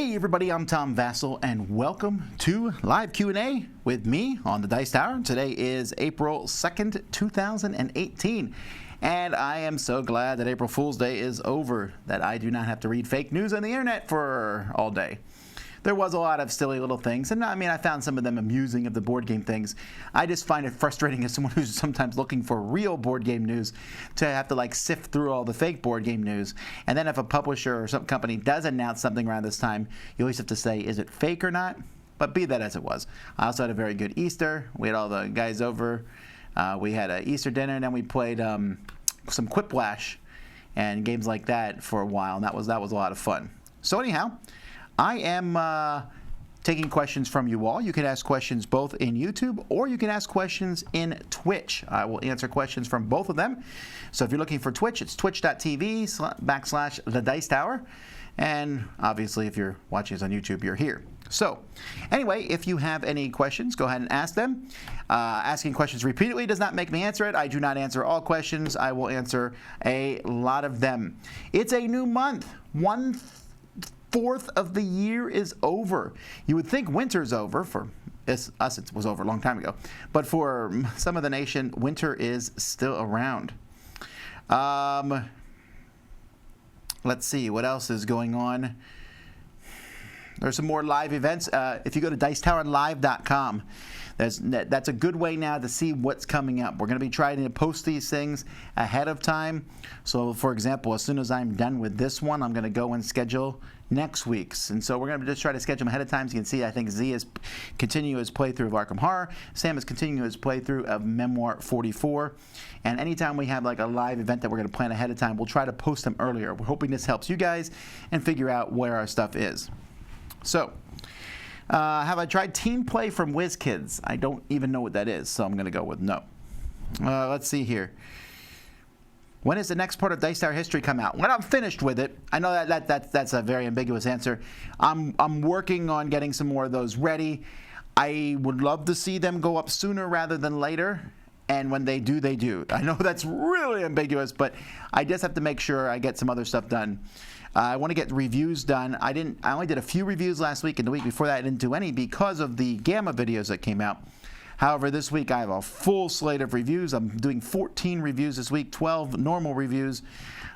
Hey everybody, I'm Tom Vasel and welcome to Live Q&A with me on the Dice Tower. Today is April 2nd, 2018, and I am so glad that April Fool's Day is over, that I do not have to read fake news on the internet for all day. There was a lot of silly little things, and I mean, I found some of them amusing of the board game things. I just find it frustrating as someone who's sometimes looking for real board game news to have to like sift through all the fake board game news. And then if a publisher or some company does announce something around this time, you always have to say, is it fake or not? But be that as it was. I also had a very good Easter. We had all the guys over. We had an Easter dinner, and then we played some Quiplash and games like that for a while, and that was a lot of fun. So anyhow, I am taking questions from you all. You can ask questions both in YouTube or you can ask questions in Twitch. I will answer questions from both of them. So if you're looking for Twitch, it's twitch.tv/The Dice Tower. And obviously, if you're watching us on YouTube, you're here. So anyway, if you have any questions, go ahead and ask them. Asking questions repeatedly does not make me answer it. I do not answer all questions. I will answer a lot of them. It's a new month. 1/4 of the year is over. You would think winter's over. For us, it was over a long time ago. But for some of the nation, winter is still around. Let's see, what else is going on? There's some more live events. If you go to dicetowerlive.com, that's a good way now to see what's coming up. We're going to be trying to post these things ahead of time. So, for example, as soon as I'm done with this one, I'm going to go and schedule next week's. And so we're going to just try to schedule them ahead of time. So you can see, I think Z is continuing his playthrough of Arkham Horror. Sam is continuing his playthrough of Memoir 44. And anytime we have like a live event that we're going to plan ahead of time, we'll try to post them earlier. We're hoping this helps you guys and figure out where our stuff is. So, have I tried Team Play from WizKids? I don't even know what that is, so I'm going to go with no. Let's see here. When is the next part of Dice Tower history come out? When I'm finished with it. I know that's a very ambiguous answer. I'm working on getting some more of those ready. I would love to see them go up sooner rather than later. And when they do, they do. I know that's really ambiguous, but I just have to make sure I get some other stuff done. I want to get reviews done. I only did a few reviews last week, and the week before that I didn't do any because of the Gamma videos that came out. However, this week I have a full slate of reviews. I'm doing 14 reviews this week, 12 normal reviews.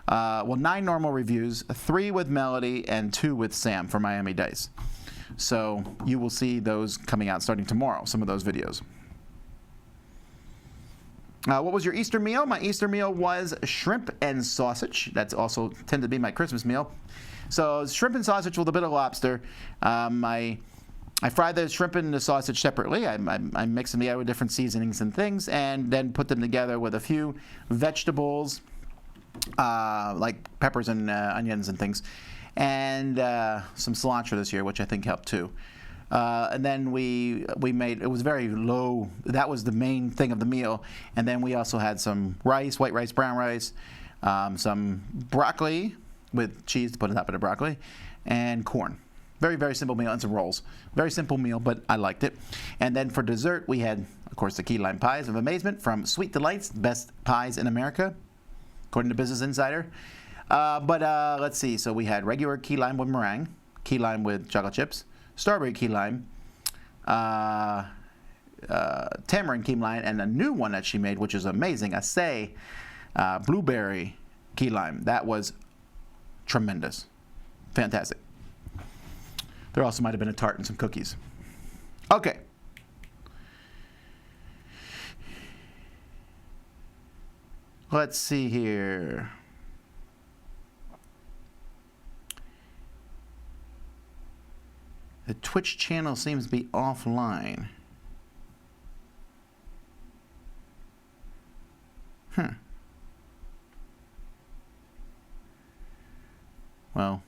9 normal reviews, 3 with Melody, and 2 with Sam for Miami Dice. So you will see those coming out starting tomorrow, some of those videos. What was your Easter meal? My Easter meal was shrimp and sausage. That's also tended to be my Christmas meal. So shrimp and sausage with a bit of lobster. I fry the shrimp and the sausage separately. I mix them together with different seasonings and things, and then put them together with a few vegetables, like peppers and onions and things, and some cilantro this year, which I think helped too. And then we made, it was very low, that was the main thing of the meal. And then we also had some rice, white rice, brown rice, some broccoli with cheese to put on top of the broccoli, and corn. Very, very simple meal, and some rolls. Very simple meal, but I liked it. And then for dessert, we had, of course, the key lime pies of amazement from Sweet Delights, best pies in America, according to Business Insider. Let's see, so we had regular key lime with meringue, key lime with chocolate chips, strawberry key lime, tamarind key lime, and a new one that she made, which is amazing, blueberry key lime. That was tremendous. Fantastic. There also might have been a tart and some cookies. Okay. Let's see here. The Twitch channel seems to be offline. Well,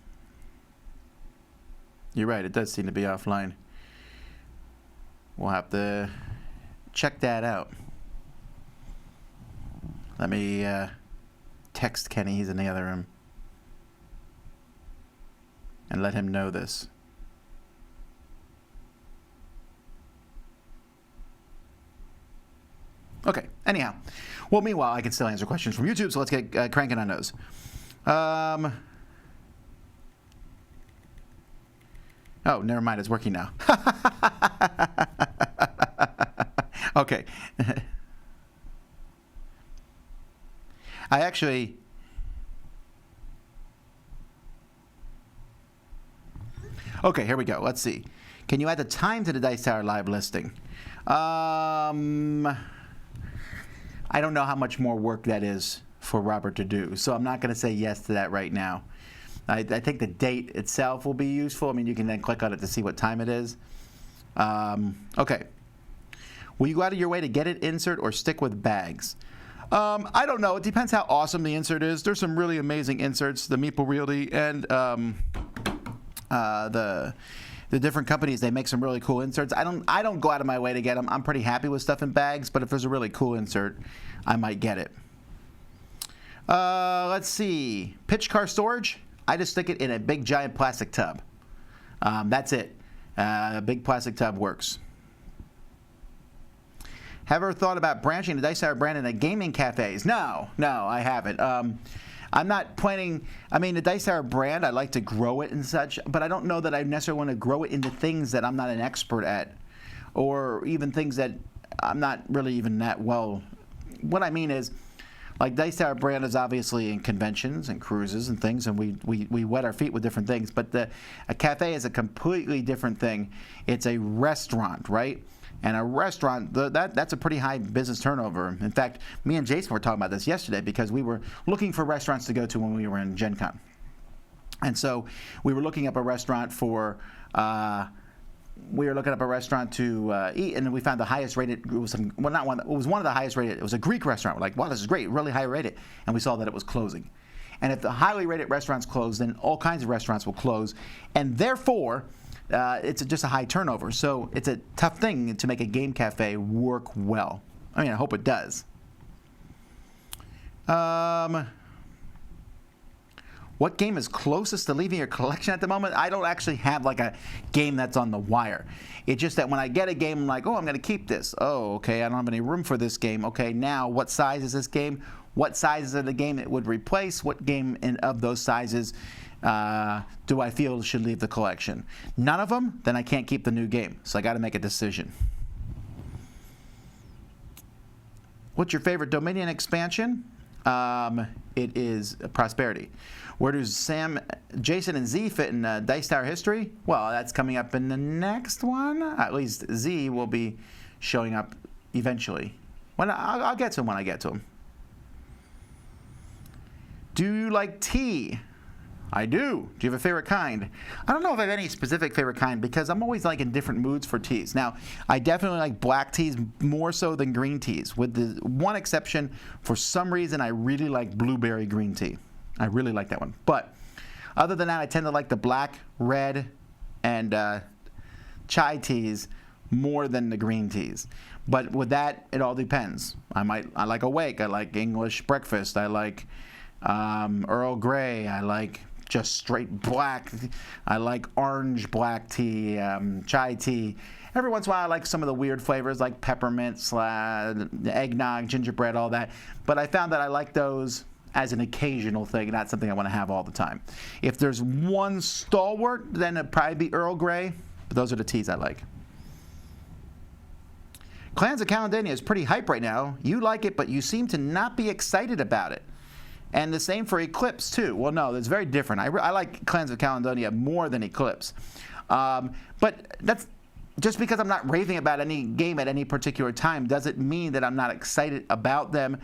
you're right, it does seem to be offline. We'll have to check that out. Let me text Kenny, he's in the other room, and let him know this. Okay, anyhow. Well, meanwhile, I can still answer questions from YouTube, so let's get cranking on those. Oh, never mind. It's working now. Okay. I actually... Okay, here we go. Let's see. Can you add the time to the Dice Tower live listing? I don't know how much more work that is for Robert to do, so I'm not going to say yes to that right now. I think the date itself will be useful. I mean, you can then click on it to see what time it is. Okay. Will you go out of your way to get it insert or stick with bags? I don't know. It depends how awesome the insert is. There's some really amazing inserts, the Meeple Realty and the different companies. They make some really cool inserts. I don't go out of my way to get them. I'm pretty happy with stuff in bags, but if there's a really cool insert, I might get it. Let's see. Pitch car storage. I just stick it in a big giant plastic tub. That's it. A big plastic tub works. Have you ever thought about branching the Dice Tower brand into gaming cafes? No, I haven't. I'm not planning. I mean, the Dice Tower brand, I like to grow it and such, but I don't know that I necessarily want to grow it into things that I'm not an expert at, or even things that I'm not really even that well. What I mean is, like, Dice Tower brand is obviously in conventions and cruises and things, and we wet our feet with different things. But a cafe is a completely different thing. It's a restaurant, right? And a restaurant, that's a pretty high business turnover. In fact, me and Jason were talking about this yesterday because we were looking for restaurants to go to when we were in Gen Con. And so we were looking up a restaurant for, we were looking up a restaurant to eat, and then we found the highest rated, it was one of the highest rated, it was a Greek restaurant. We're like, wow, this is great, really high rated. And we saw that it was closing. And if the highly rated restaurants close, then all kinds of restaurants will close. And therefore, it's just a high turnover. So it's a tough thing to make a game cafe work well. I mean, I hope it does. What game is closest to leaving your collection at the moment? I don't actually have like a game that's on the wire. It's just that when I get a game, I'm like, oh, I'm going to keep this. Oh, okay, I don't have any room for this game. Okay, now what size is this game? What sizes of the game it would replace? What game of those sizes do I feel should leave the collection? None of them? Then I can't keep the new game. So I got to make a decision. What's your favorite Dominion expansion? It is Prosperity. Where do Jason, and Z fit in Dice Tower history? Well, that's coming up in the next one. At least Z will be showing up eventually. I'll get to him when I get to him. Do you like tea? I do. Do you have a favorite kind? I don't know if I have any specific favorite kind because I'm always like in different moods for teas. Now, I definitely like black teas more so than green teas, with the one exception. For some reason, I really like blueberry green tea. I really like that one. But other than that, I tend to like the black, red, and chai teas more than the green teas. But with that, it all depends. I like Awake. I like English breakfast. I like Earl Grey. I like just straight black. I like orange black tea, chai tea. Every once in a while, I like some of the weird flavors like peppermint, eggnog, gingerbread, all that. But I found that I like those as an occasional thing, not something I want to have all the time. If there's one stalwart, then it'd probably be Earl Grey. But those are the teas I like. Clans of Caledania is pretty hype right now. You like it, but you seem to not be excited about it. And the same for Eclipse, too. Well, no, it's very different. I like Clans of Caledonia more than Eclipse. But that's just because I'm not raving about any game at any particular time doesn't mean that I'm not excited about them,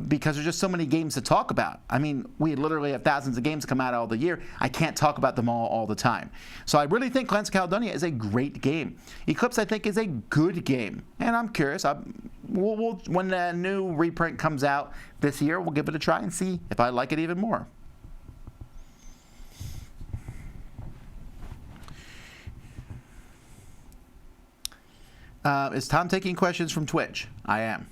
because there's just so many games to talk about. I mean, we literally have thousands of games come out all the year. I can't talk about them all the time. So I really think Clans of Caledonia is a great game. Eclipse, I think, is a good game. And I'm curious. When the new reprint comes out this year, we'll give it a try and see if I like it even more. Is Tom taking questions from Twitch? I am.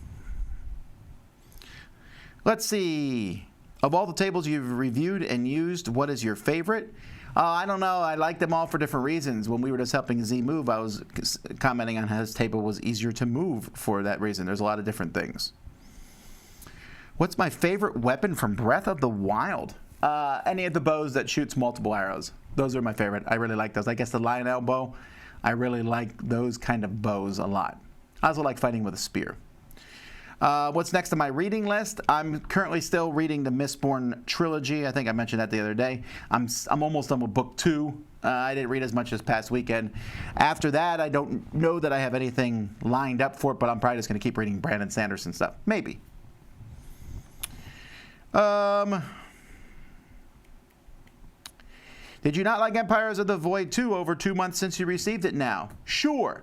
Let's see. Of all the tables you've reviewed and used, what is your favorite? I don't know. I like them all for different reasons. When we were just helping Z move, I was commenting on how his table was easier to move for that reason. There's a lot of different things. What's my favorite weapon from Breath of the Wild? Any of the bows that shoots multiple arrows. Those are my favorite. I really like those. I guess the Lionel bow, I really like those kind of bows a lot. I also like fighting with a spear. What's next on my reading list? I'm currently still reading the Mistborn trilogy. I think I mentioned that the other day. I'm almost done with book 2. I didn't read as much this past weekend. After that, I don't know that I have anything lined up for it, but I'm probably just going to keep reading Brandon Sanderson stuff. Maybe. Did you not like Empires of the Void 2 over 2 months since you received it now? Sure.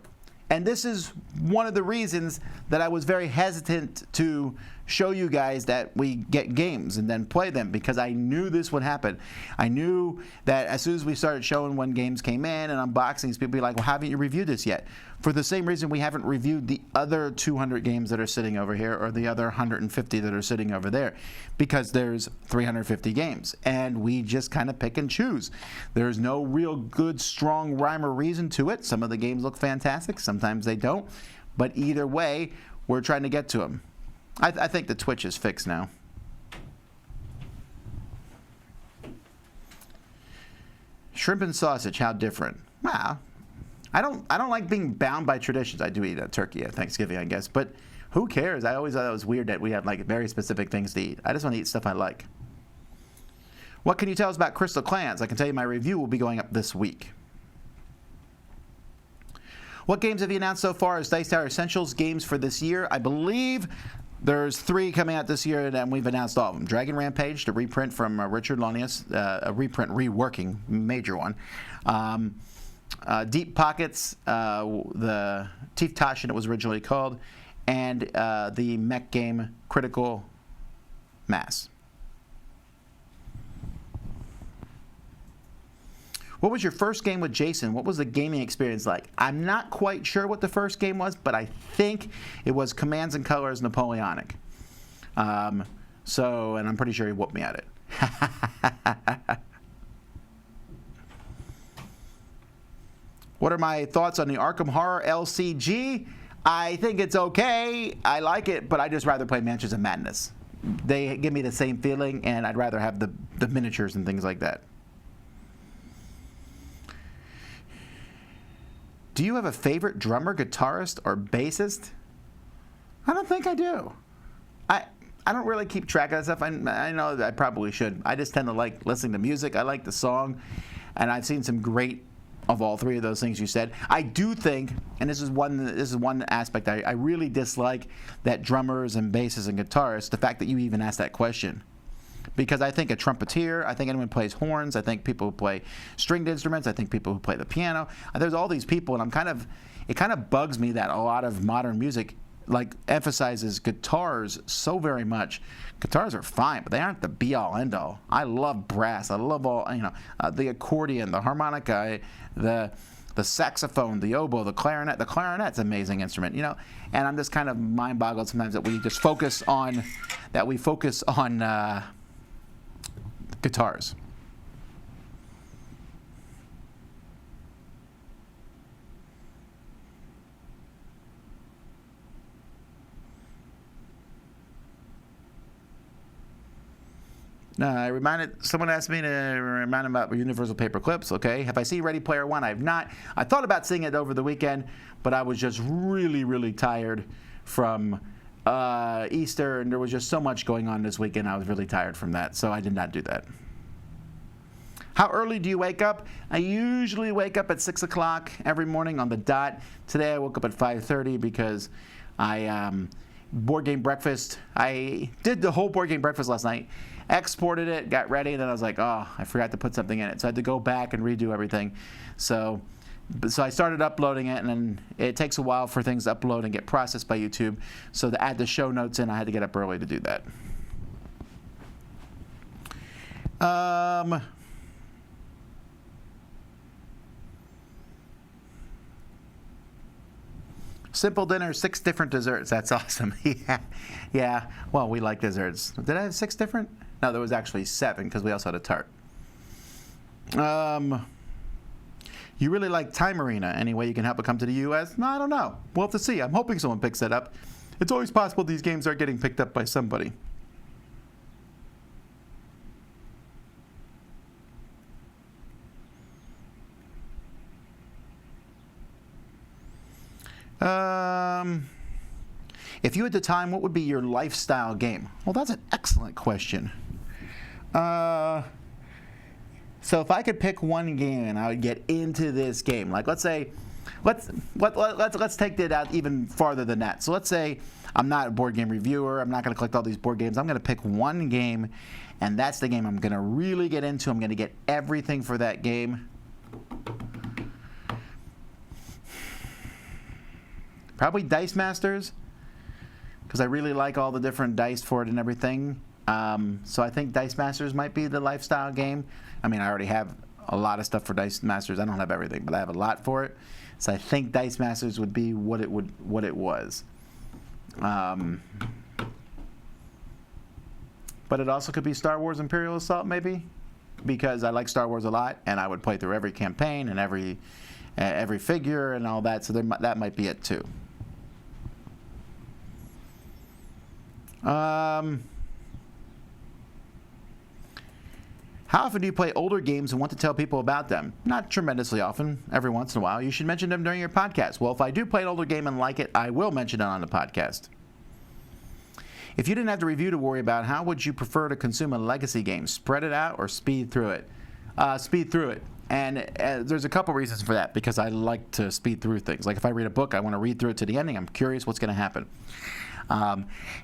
And this is one of the reasons that I was very hesitant to show you guys that we get games and then play them, because I knew this would happen. I knew that as soon as we started showing when games came in and unboxings, people would be like, well, haven't you reviewed this yet? For the same reason we haven't reviewed the other 200 games that are sitting over here or the other 150 that are sitting over there, because there's 350 games and we just kind of pick and choose. There's no real good, strong rhyme or reason to it. Some of the games look fantastic, sometimes they don't, but either way, we're trying to get to them. I think the Twitch is fixed now. Shrimp and sausage, how different? Wow. I don't like being bound by traditions. I do eat a turkey at Thanksgiving, I guess, but who cares? I always thought it was weird that we had like very specific things to eat. I just want to eat stuff I like. What can you tell us about Crystal Clans? I can tell you my review will be going up this week. What games have you announced so far as Dice Tower Essentials games for this year? I believe there's 3 coming out this year, and we've announced all of them. Dragon Rampage, the reprint from Richard Lonius, a reprint reworking, major one. Deep Pockets, the Teeth Toshin it was originally called, and the mech game Critical Mass. What was your first game with Jason? What was the gaming experience like? I'm not quite sure what the first game was, but I think it was Commands and Colors Napoleonic. And I'm pretty sure he whooped me at it. What are my thoughts on the Arkham Horror LCG? I think it's okay. I like it, but I'd just rather play Mansions of Madness. They give me the same feeling, and I'd rather have the miniatures and things like that. Do you have a favorite drummer, guitarist, or bassist? I don't think I do. I don't really keep track of that stuff. I know that I probably should. I just tend to like listening to music. I like the song, and I've seen some great of all 3 of those things you said. I do think, and this is one aspect I really dislike, that drummers and bassists and guitarists, the fact that you even asked that question. Because I think a trumpeter, I think anyone who plays horns, I think people who play stringed instruments, I think people who play the piano. There's all these people, and it kind of bugs me that a lot of modern music like emphasizes guitars so very much. Guitars are fine, but they aren't the be-all, end-all. I love brass. I love all the accordion, the harmonica, the saxophone, the oboe, the clarinet. The clarinet's an amazing instrument, And I'm just kind of mind-boggled sometimes that we just focus on guitars. Someone asked me to remind him about Universal Paper Clips. Okay, have I seen Ready Player One? I have not. I thought about seeing it over the weekend, but I was just really, really tired from Easter, and there was just so much going on this weekend. I was really tired from that, so I did not do that. How early do you wake up? I usually wake up at 6 o'clock every morning on the dot. Today I woke up at 5:30 because board game breakfast. I did the whole board game breakfast last night, exported it, got ready, and then I was like, oh, I forgot to put something in it. So I had to go back and redo everything. So I started uploading it, and then it takes a while for things to upload and get processed by YouTube. So to add the show notes in, I had to get up early to do that. Simple dinner, 6 different desserts. That's awesome. Yeah. Well, we like desserts. Did I have 6 different? No, there was actually 7 because we also had a tart. You really like Time Arena. Any way you can help it come to the U.S.? No, I don't know. We'll have to see. I'm hoping someone picks that up. It's always possible these games are getting picked up by somebody. If you had the time, what would be your lifestyle game? Well, that's an excellent question. So if I could pick one game and I would get into this game, like let's say, let's take it out even farther than that. So let's say I'm not a board game reviewer. I'm not going to collect all these board games. I'm going to pick one game, and that's the game I'm going to really get into. I'm going to get everything for that game. Probably Dice Masters, because I really like all the different dice for it and everything. So I think Dice Masters might be the lifestyle game. I mean, I already have a lot of stuff for Dice Masters. I don't have everything, but I have a lot for it. So I think Dice Masters would be what it was. But it also could be Star Wars Imperial Assault, maybe, because I like Star Wars a lot, and I would play through every campaign and every figure and all that. So that might be it too. How often do you play older games and want to tell people about them? Not tremendously often. Every once in a while. You should mention them during your podcast. Well, if I do play an older game and like it, I will mention it on the podcast. If you didn't have the review to worry about, how would you prefer to consume a legacy game? Spread it out or speed through it? Speed through it. And there's a couple reasons for that, because I like to speed through things. Like if I read a book, I want to read through it to the ending. I'm curious what's going to happen.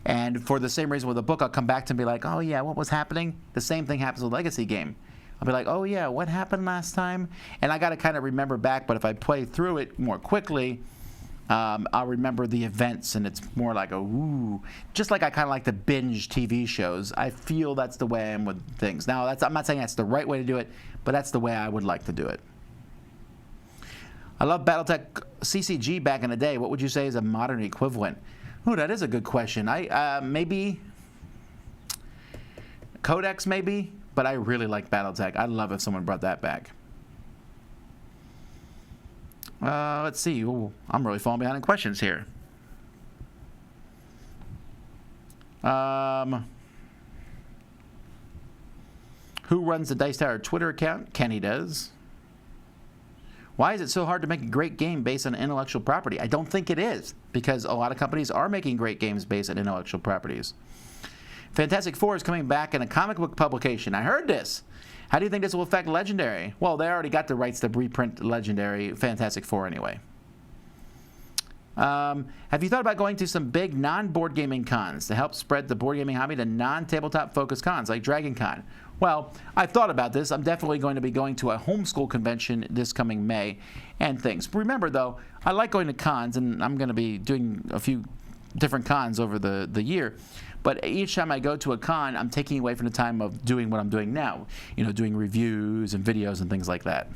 And for the same reason with a book, I'll come back to and be like, oh yeah, what was happening? The same thing happens with a legacy game. I'll be like, oh yeah, what happened last time? And I got to kind of remember back, but if I play through it more quickly, I'll remember the events, and it's more like ooh. Just like I kind of like to binge TV shows. I feel that's the way I am with things. Now, I'm not saying that's the right way to do it, but that's the way I would like to do it. I love BattleTech CCG back in the day. What would you say is a modern equivalent? Oh, that is a good question. Maybe Codex, maybe, but I really like BattleTech. I'd love if someone brought that back. Let's see. Ooh, I'm really falling behind in questions here. Who runs the Dice Tower Twitter account? Kenny does. Why is it so hard to make a great game based on intellectual property? I don't think it is, because a lot of companies are making great games based on intellectual properties. Fantastic Four is coming back in a comic book publication. I heard this. How do you think this will affect Legendary? Well, they already got the rights to reprint Legendary Fantastic Four anyway. Have you thought about going to some big non-board gaming cons to help spread the board gaming hobby to non-tabletop focused cons like Dragon Con? Well, I've thought about this. I'm definitely going to be going to a homeschool convention this coming May and things. Remember, though, I like going to cons, and I'm going to be doing a few different cons over the year. But each time I go to a con, I'm taking away from the time of doing what I'm doing now. You know, doing reviews and videos and things like that.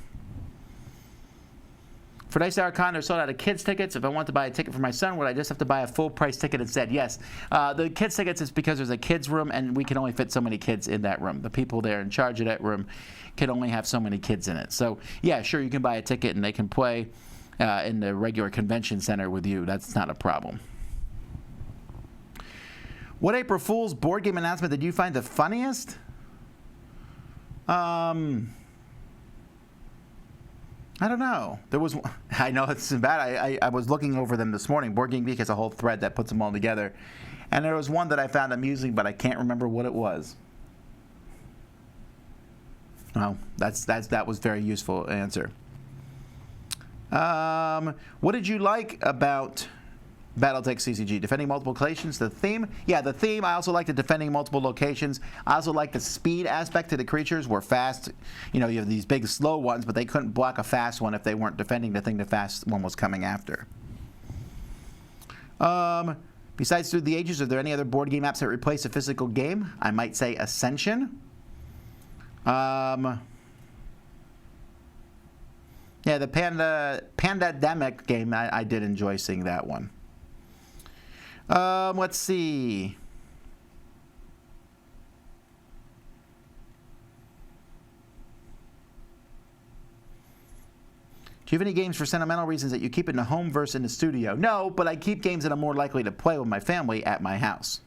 For Dice Tower Con, they're sold out of kids' tickets. If I want to buy a ticket for my son, would I just have to buy a full-price ticket instead? Yes. The kids' tickets is because there's a kids' room, and we can only fit so many kids in that room. The people there in charge of that room can only have so many kids in it. So, yeah, sure, you can buy a ticket, and they can play in the regular convention center with you. That's not a problem. What April Fool's board game announcement did you find the funniest? I don't know. There was, I know it's bad. I was looking over them this morning. BoardGameGeek has a whole thread that puts them all together. And there was one that I found amusing, but I can't remember what it was. Well, that was a very useful answer. What did you like about BattleTech CCG? Defending multiple locations, the theme? Yeah, the theme. I also like the defending multiple locations. I also like the speed aspect to the creatures. Were fast. You know, you have these big slow ones, but they couldn't block a fast one if they weren't defending the thing the fast one was coming after. Besides Through the Ages, are there any other board game apps that replace a physical game? I might say Ascension. Yeah, the Pandemic game, I did enjoy seeing that one. Let's see. Do you have any games for sentimental reasons that you keep in the home versus in the studio? No, but I keep games that I'm more likely to play with my family at my house.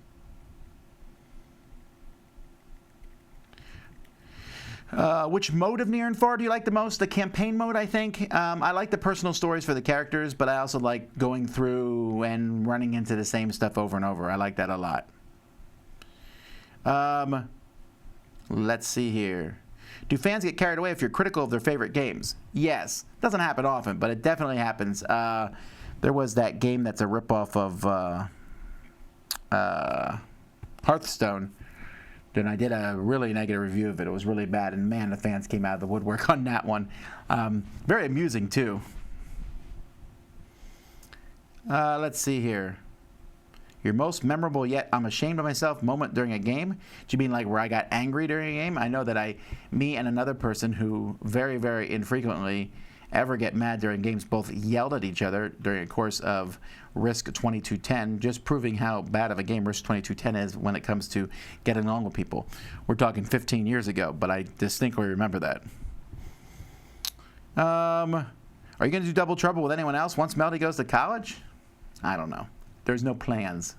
Which mode of Near and Far do you like the most? The campaign mode, I think. I like the personal stories for the characters, but I also like going through and running into the same stuff over and over. I like that a lot. Let's see here. Do fans get carried away if you're critical of their favorite games? Yes. Doesn't happen often, but it definitely happens. There was that game that's a ripoff of Hearthstone. And I did a really negative review of it. It was really bad, and man, the fans came out of the woodwork on that one. Very amusing, too. Let's see here. Your most memorable yet I'm ashamed of myself moment during a game? Do you mean like where I got angry during a game? I know that me and another person who very, very infrequently ever get mad during games both yelled at each other during a course of Risk 2210, just proving how bad of a game Risk 2210 is when it comes to getting along with people. We're talking 15 years ago, but I distinctly remember that. Are you going to do Double Trouble with anyone else once Melody goes to college? I don't know. There's no plans.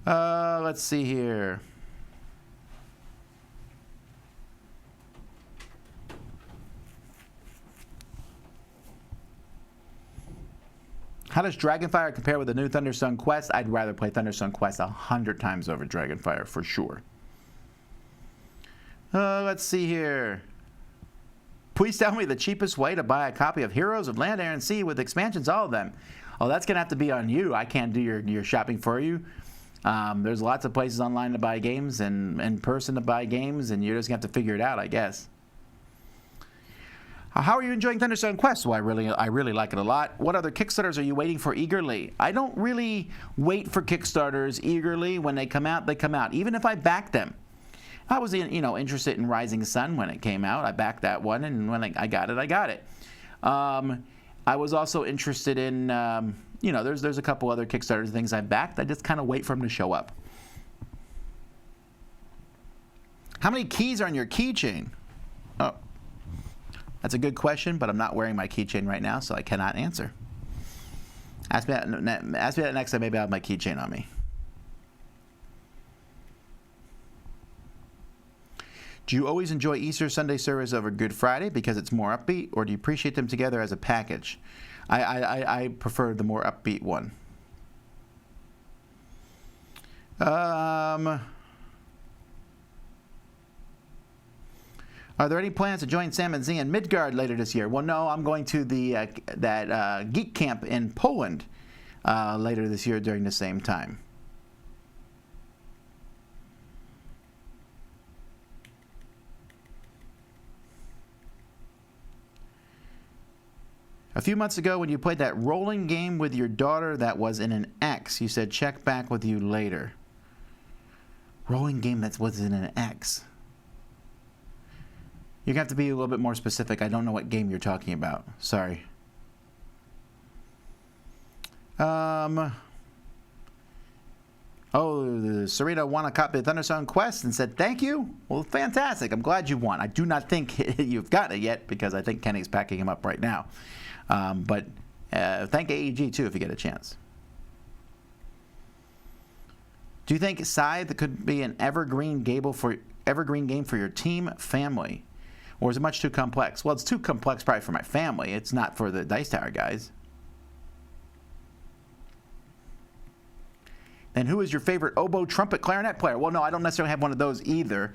Let's see here. How does Dragonfire compare with the new Thunderstorm Quest? I'd rather play Thunderstorm Quest 100 times over Dragonfire, for sure. Let's see here. Please tell me the cheapest way to buy a copy of Heroes of Land, Air, and Sea with expansions, all of them. Oh, that's going to have to be on you. I can't do your shopping for you. There's lots of places online to buy games and in person to buy games, and you're just going to have to figure it out, I guess. How are you enjoying Thunderstorm Quest? Well, I really like it a lot. What other Kickstarters are you waiting for eagerly? I don't really wait for Kickstarters eagerly. When they come out, they come out. Even if I back them. I was interested in Rising Sun when it came out. I backed that one, and when I got it, I got it. I was also interested in, there's a couple other Kickstarter things I backed. I just kind of wait for them to show up. How many keys are on your keychain? Oh, that's a good question, but I'm not wearing my keychain right now, so I cannot answer. Ask me that next time. Maybe I'll have my keychain on me. Do you always enjoy Easter Sunday service over Good Friday because it's more upbeat, or do you appreciate them together as a package? I prefer the more upbeat one. Are there any plans to join Sam and Z in Midgard later this year? Well, no, I'm going to that geek camp in Poland later this year during the same time. A few months ago, when you played that rolling game with your daughter that was in an X, you said check back with you later. Rolling game that was in an X. You're going to have to be a little bit more specific. I don't know what game you're talking about. Sorry. Serena won a copy of Thunderstorm Quest and said thank you. Well, fantastic. I'm glad you won. I do not think you've gotten it yet because I think Kenny's packing him up right now. But thank AEG too if you get a chance. Do you think Scythe could be an evergreen game for your team family? Or is it much too complex? Well, it's too complex probably for my family. It's not for the Dice Tower guys. And who is your favorite oboe, trumpet, clarinet player? Well, no, I don't necessarily have one of those either,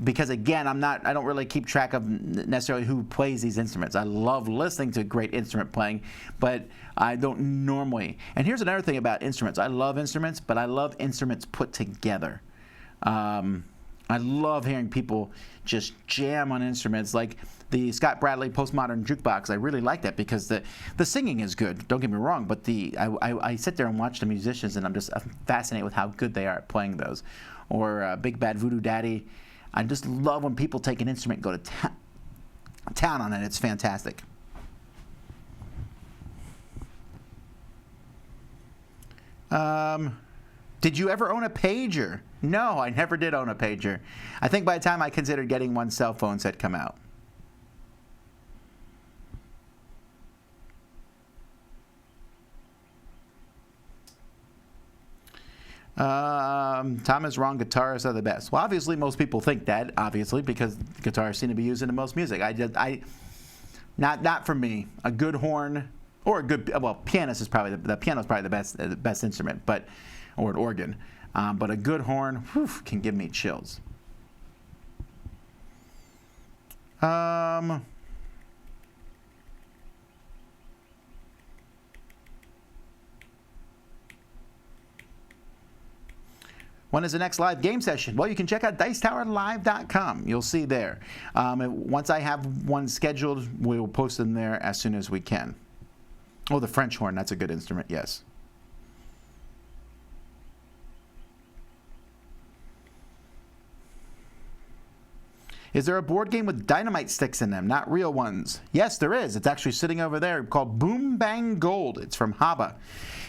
because again, I don't really keep track of necessarily who plays these instruments. I love listening to great instrument playing, but I don't normally. And here's another thing about instruments. I love instruments, but I love instruments put together. I love hearing people just jam on instruments like the Scott Bradley Postmodern Jukebox. I really like that because the singing is good, don't get me wrong, but I sit there and watch the musicians and I'm fascinated with how good they are at playing those. Or Big Bad Voodoo Daddy. I just love when people take an instrument and go to town on it. It's fantastic. Did you ever own a pager? No, I never did own a pager. I think by the time I considered getting one, cell phones had come out. Tom is wrong. Guitarists are the best. Well, obviously, most people think that. Obviously, because guitars seem to be used in the most music. Not for me. A good horn or a good pianist is probably the piano's probably the best instrument, or an organ. But a good horn, whew, can give me chills. When is the next live game session? Well, you can check out dicetowerlive.com. You'll see there. Once I have one scheduled, we will post them there as soon as we can. Oh, the French horn. That's a good instrument, yes. Is there a board game with dynamite sticks in them, not real ones? Yes, there is. It's actually sitting over there called Boom Bang Gold. It's from Haba.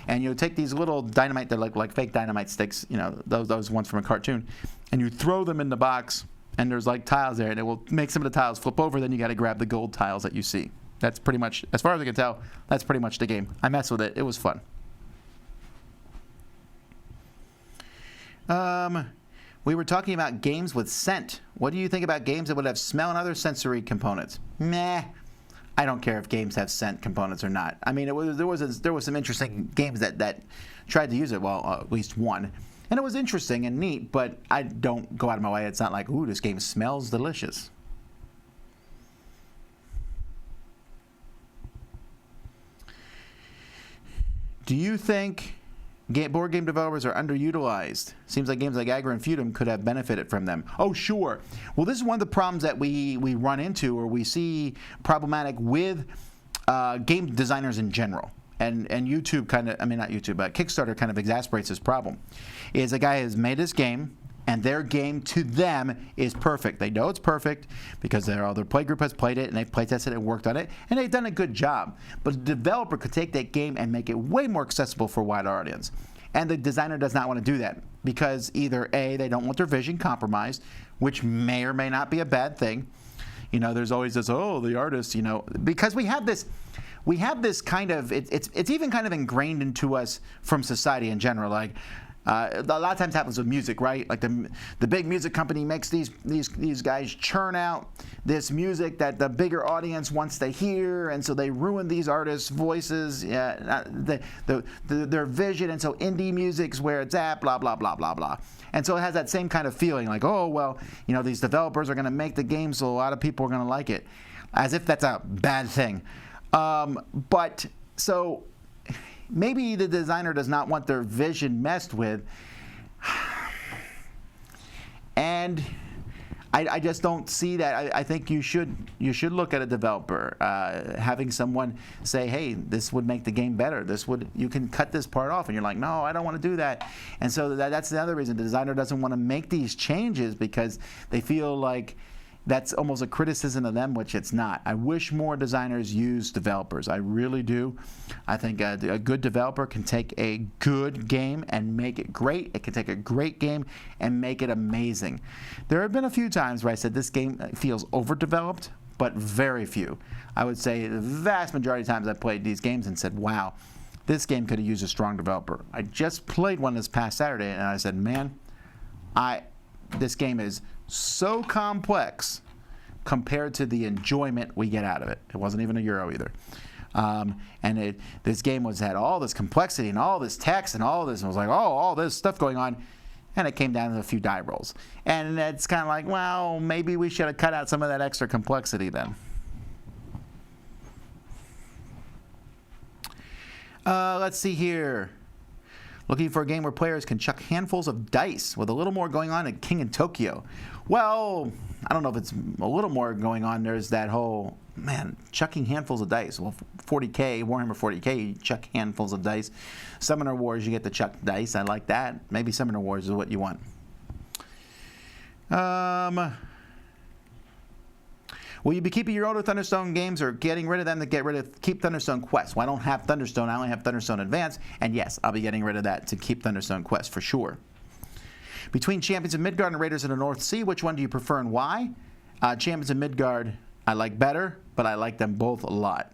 And you take these little dynamite, they're like fake dynamite sticks, you know, those ones from a cartoon, and you throw them in the box, and there's like tiles there, and it will make some of the tiles flip over, then you got to grab the gold tiles that you see. That's pretty much, as far as I can tell, that's pretty much the game. I messed with it. It was fun. We were talking about games with scent. What do you think about games that would have smell and other sensory components? Meh. I don't care if games have scent components or not. I mean, there was some interesting games that tried to use it. Well, at least one, and it was interesting and neat. But I don't go out of my way. It's not like, ooh, this game smells delicious. Do you think board game developers are underutilized? Seems like games like Agra and Feudum could have benefited from them. Oh, sure. Well, this is one of the problems that we run into, or we see problematic with game designers in general. And YouTube kind of, I mean, not YouTube, but Kickstarter kind of exasperates this problem. Is a guy has made this game, and their game to them is perfect. They know it's perfect because their other play group has played it, and they've play tested it and worked on it, and they've done a good job. But the developer could take that game and make it way more accessible for a wider audience. And the designer does not want to do that because either A, they don't want their vision compromised, which may or may not be a bad thing. You know, there's always this, oh, the artist, you know, because we have this kind of, it's even kind of ingrained into us from society in general. Like, a lot of times happens with music, right? Like the big music company makes these guys churn out this music that the bigger audience wants to hear, and so they ruin these artists' voices, their vision, and so indie music's where it's at, blah blah blah blah blah. And so it has that same kind of feeling, like, oh well, you know, these developers are going to make the game, so a lot of people are going to like it, as if that's a bad thing. But so. Maybe the designer does not want their vision messed with, and I just don't see that. I think you should look at a developer, having someone say, hey, this would make the game better. You can cut this part off, and you're like, no, I don't want to do that. And so that's the other reason the designer doesn't want to make these changes, because they feel like that's almost a criticism of them, which it's not. I wish more designers use developers. I really do. I think a good developer can take a good game and make it great. It can take a great game and make it amazing. There have been a few times where I said this game feels overdeveloped, but very few. I would say the vast majority of times I played these games and said, wow, this game could have used a strong developer. I just played one this past Saturday, and I said, man, this game is so complex compared to the enjoyment we get out of it. It wasn't even €1 either. And this game had all this complexity and all this text and all this, and I was like, oh, all this stuff going on, and it came down to a few die rolls. And it's kind of like, well, maybe we should have cut out some of that extra complexity then. Let's see here. Looking for a game where players can chuck handfuls of dice with a little more going on than King in Tokyo. Well, I don't know if it's a little more going on. There's that whole, man, chucking handfuls of dice. Well, 40K, Warhammer 40K, you chuck handfuls of dice. Summoner Wars, you get to chuck dice. I like that. Maybe Summoner Wars is what you want. Will you be keeping your older Thunderstone games or getting rid of them to keep Thunderstone Quest? Well, I don't have Thunderstone. I only have Thunderstone Advance. And yes, I'll be getting rid of that to keep Thunderstone Quest for sure. Between Champions of Midgard and Raiders of the North Sea, which one do you prefer and why? Champions of Midgard I like better, but I like them both a lot.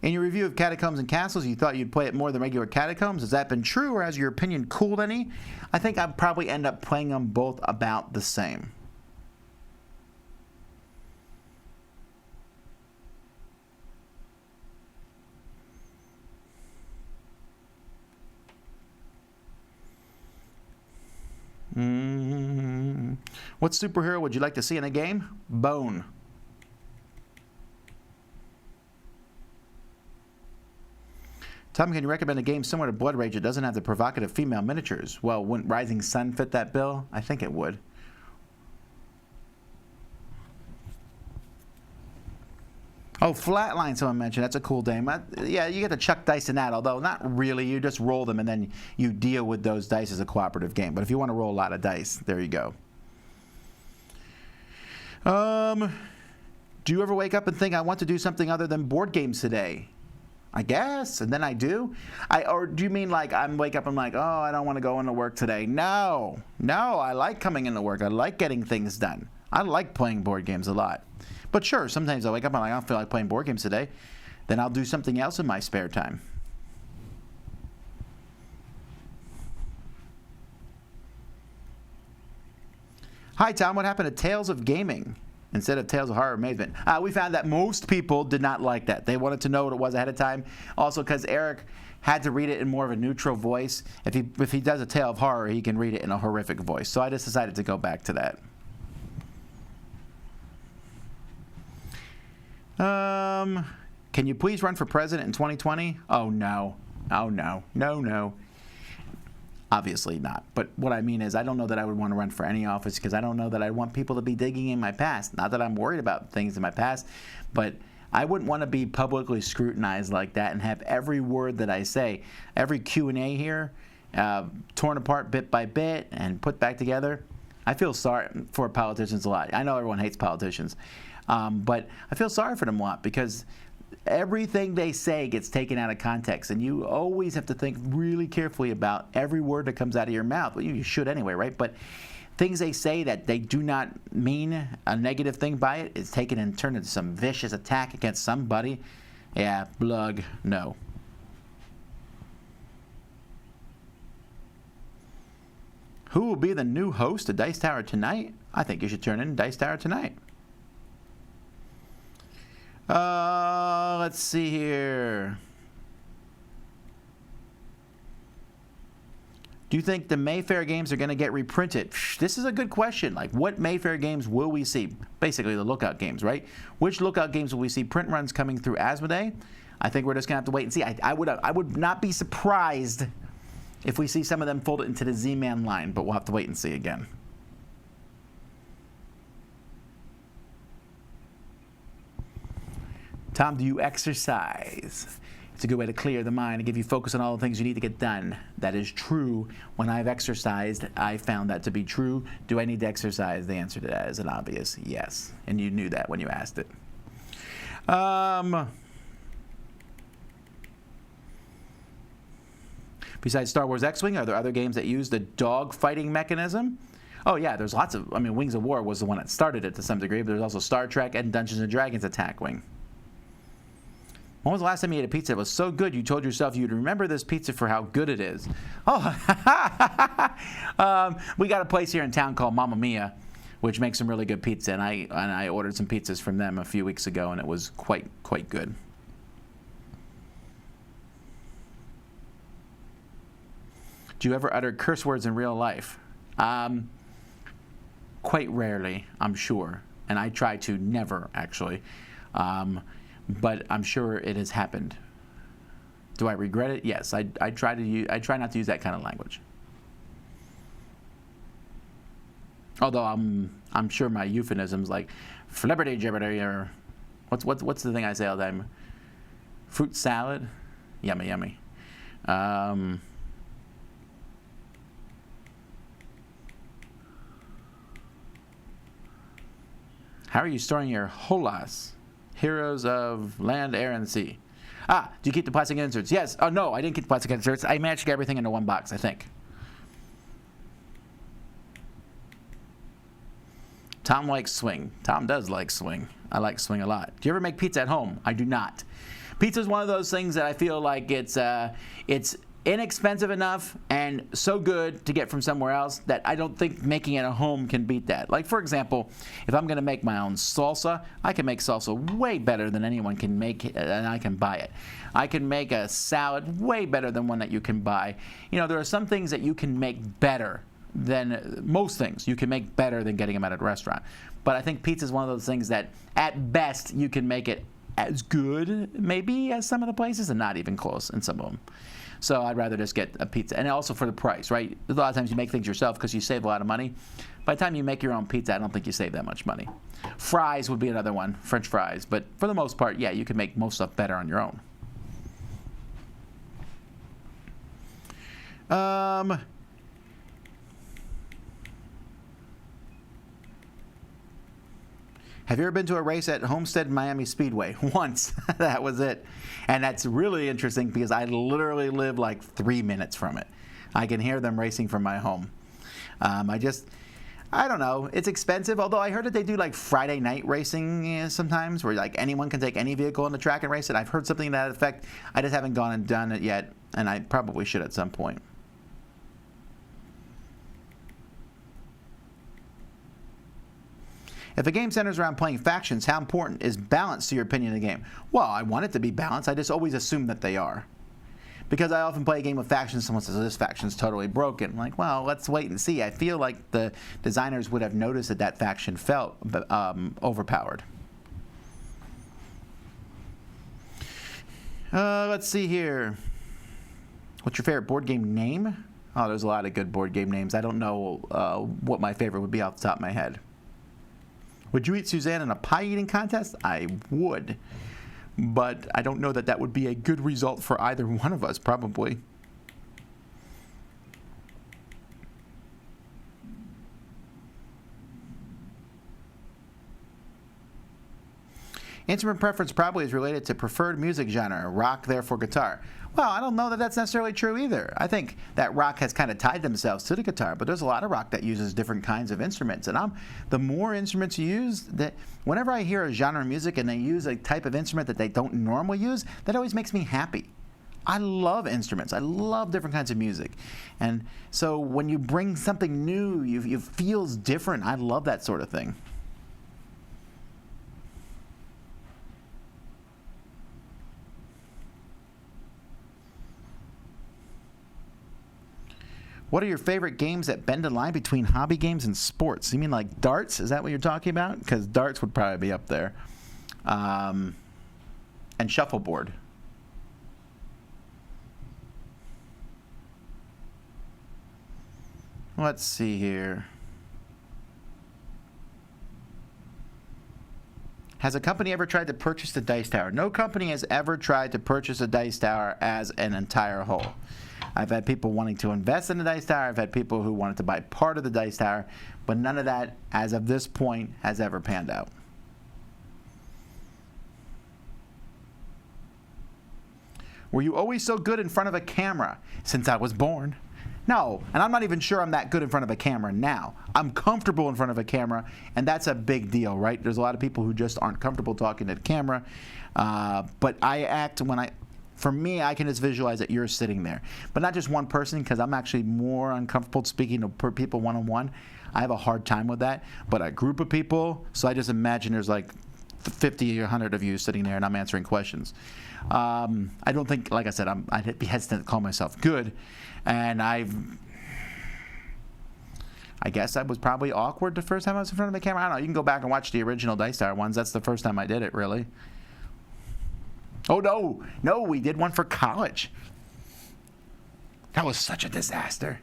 In your review of Catacombs and Castles, you thought you'd play it more than regular Catacombs. Has that been true, or has your opinion cooled any? I think I'd probably end up playing them both about the same. What superhero would you like to see in a game? Bone. Tom, can you recommend a game similar to Blood Rage that doesn't have the provocative female miniatures? Well, wouldn't Rising Sun fit that bill? I think it would. Oh, Flatline, someone mentioned. That's a cool game. Yeah, you get to chuck dice in that, although not really. You just roll them and then you deal with those dice as a cooperative game. But if you want to roll a lot of dice, there you go. Do you ever wake up and think, I want to do something other than board games today? I guess, and then I do. Or do you mean like I wake up and I'm like, oh, I don't want to go into work today? No, I like coming into work. I like getting things done. I like playing board games a lot. But sure, sometimes I wake up and I'm like, I don't feel like playing board games today. Then I'll do something else in my spare time. Hi, Tom. What happened to Tales of Gaming instead of Tales of Horror Amazement? We found that most people did not like that. They wanted to know what it was ahead of time. Also, because Eric had to read it in more of a neutral voice. If he does a tale of horror, he can read it in a horrific voice. So I just decided to go back to that. Can you please run for president in 2020? Oh, no. Oh, no. No. Obviously not. But what I mean is I don't know that I would want to run for any office because I don't know that I want people to be digging in my past. Not that I'm worried about things in my past, but I wouldn't want to be publicly scrutinized like that and have every word that I say, every Q&A here, torn apart bit by bit and put back together. I feel sorry for politicians a lot. I know everyone hates politicians. But I feel sorry for them a lot because everything they say gets taken out of context, and you always have to think really carefully about every word that comes out of your mouth. Well, you should anyway, right? But things they say that they do not mean a negative thing by it is taken and turned into some vicious attack against somebody. Yeah, blug, no. Who will be the new host of Dice Tower tonight? I think you should turn in Dice Tower tonight. Let's see here. Do you think the Mayfair games are going to get reprinted? This is a good question. Like, what Mayfair games will we see? Basically, the Lookout games, right? Which Lookout games will we see print runs coming through Asmodee? I think we're just going to have to wait and see. I would not be surprised if we see some of them folded into the Z-Man line, but we'll have to wait and see again. Tom, do you exercise? It's a good way to clear the mind and give you focus on all the things you need to get done. That is true. When I've exercised, I found that to be true. Do I need to exercise? The answer to that is an obvious yes. And you knew that when you asked it. Besides Star Wars X-Wing, are there other games that use the dog fighting mechanism? Oh, yeah, there's lots of... I mean, Wings of War was the one that started it to some degree, but there's also Star Trek and Dungeons & Dragons Attack Wing. When was the last time you ate a pizza that was so good you told yourself you'd remember this pizza for how good it is? Oh, we got a place here in town called Mamma Mia, which makes some really good pizza, and I ordered some pizzas from them a few weeks ago, and it was quite good. Do you ever utter curse words in real life? Quite rarely, I'm sure, and I try to never, actually. But I'm sure it has happened. Do I regret it? Yes. I try not to use that kind of language. Although I'm sure my euphemisms like flibberty gibberty or what's the thing I say all the time? Fruit salad, yummy. How are you storing your holas? Heroes of Land, Air, and the Sea. Do you keep the plastic inserts? Yes. Oh, no, I didn't keep the plastic inserts. I managed to get everything into one box, I think. Tom likes swing. Tom does like swing. I like swing a lot. Do you ever make pizza at home? I do not. Pizza is one of those things that I feel like it's inexpensive enough and so good to get from somewhere else that I don't think making it at home can beat that. Like, for example, if I'm going to make my own salsa, I can make salsa way better than anyone can make it, and I can buy it. I can make a salad way better than one that you can buy. You know, there are some things that you can make better than most things. You can make better than getting them at a restaurant. But I think pizza is one of those things that, at best, you can make it as good, maybe, as some of the places, and not even close in some of them. So I'd rather just get a pizza. And also for the price, right? A lot of times you make things yourself because you save a lot of money. By the time you make your own pizza, I don't think you save that much money. Fries would be another one, French fries. But for the most part, yeah, you can make most stuff better on your own. Have you ever been to a race at Homestead Miami Speedway? Once. That was it. And that's really interesting because I literally live like 3 minutes from it. I can hear them racing from my home. I don't know. It's expensive, although I heard that they do like Friday night racing sometimes where like anyone can take any vehicle on the track and race it. I've heard something to that effect. I just haven't gone and done it yet, and I probably should at some point. If a game centers around playing factions, how important is balance to your opinion of the game? Well, I want it to be balanced. I just always assume that they are. Because I often play a game of factions, someone says, this faction's totally broken. I'm like, well, let's wait and see. I feel like the designers would have noticed that that faction felt overpowered. Let's see here. What's your favorite board game name? Oh, there's a lot of good board game names. I don't know what my favorite would be off the top of my head. Would you eat Suzanne in a pie eating contest? I would. But I don't know that that would be a good result for either one of us, probably. Instrument preference probably is related to preferred music genre, rock, therefore guitar. Well, I don't know that that's necessarily true either. I think that rock has kind of tied themselves to the guitar, but there's a lot of rock that uses different kinds of instruments. And the more instruments you use, whenever I hear a genre of music and they use a type of instrument that they don't normally use, that always makes me happy. I love instruments. I love different kinds of music. And so when you bring something new, it feels different. I love that sort of thing. What are your favorite games that bend the line between hobby games and sports? You mean like darts? Is that what you're talking about? Because darts would probably be up there. And shuffleboard. Let's see here. Has a company ever tried to purchase the Dice Tower? No company has ever tried to purchase a Dice Tower as an entire whole. I've had people wanting to invest in the Dice Tower. I've had people who wanted to buy part of the Dice Tower, but none of that, as of this point, has ever panned out. Were you always so good in front of a camera? Since I was born. No, and I'm not even sure I'm that good in front of a camera now. I'm comfortable in front of a camera, and that's a big deal, right? There's a lot of people who just aren't comfortable talking to the camera, but I act for me, I can just visualize that you're sitting there. But not just one person, because I'm actually more uncomfortable speaking to people one-on-one. I have a hard time with that. But a group of people, so I just imagine there's like 50 or 100 of you sitting there and I'm answering questions. I don't think, like I said, I'd be hesitant to call myself good. And I guess I was probably awkward the first time I was in front of the camera. I don't know. You can go back and watch the original Dice Tower ones. That's the first time I did it, really. Oh, no, we did one for college. That was such a disaster.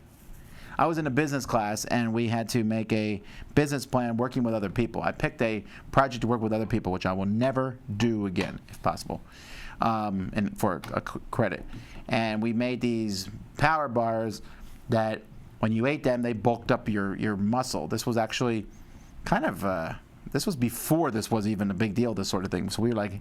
I was in a business class, and we had to make a business plan working with other people. I picked a project to work with other people, which I will never do again, if possible, and for a credit. And we made these power bars that when you ate them, they bulked up your muscle. This was actually kind of, this was before this was even a big deal, this sort of thing. So we were like,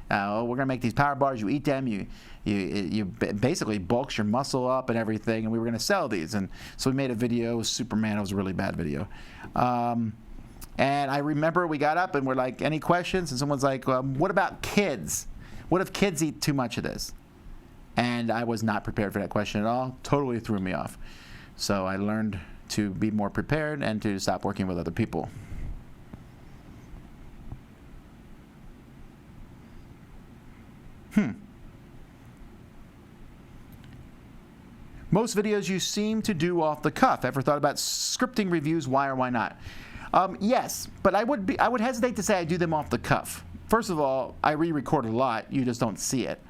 we're going to make these power bars. You eat them. You basically bulks your muscle up and everything. And we were going to sell these. And so we made a video. It was Superman. It was a really bad video. And I remember we got up and we're like, any questions? And someone's like, what about kids? What if kids eat too much of this? And I was not prepared for that question at all. Totally threw me off. So I learned to be more prepared and to stop working with other people. Most videos you seem to do off the cuff. Ever thought about scripting reviews? Why or why not? Yes, but I would hesitate to say I do them off the cuff. First of all, I re-record a lot. You just don't see it.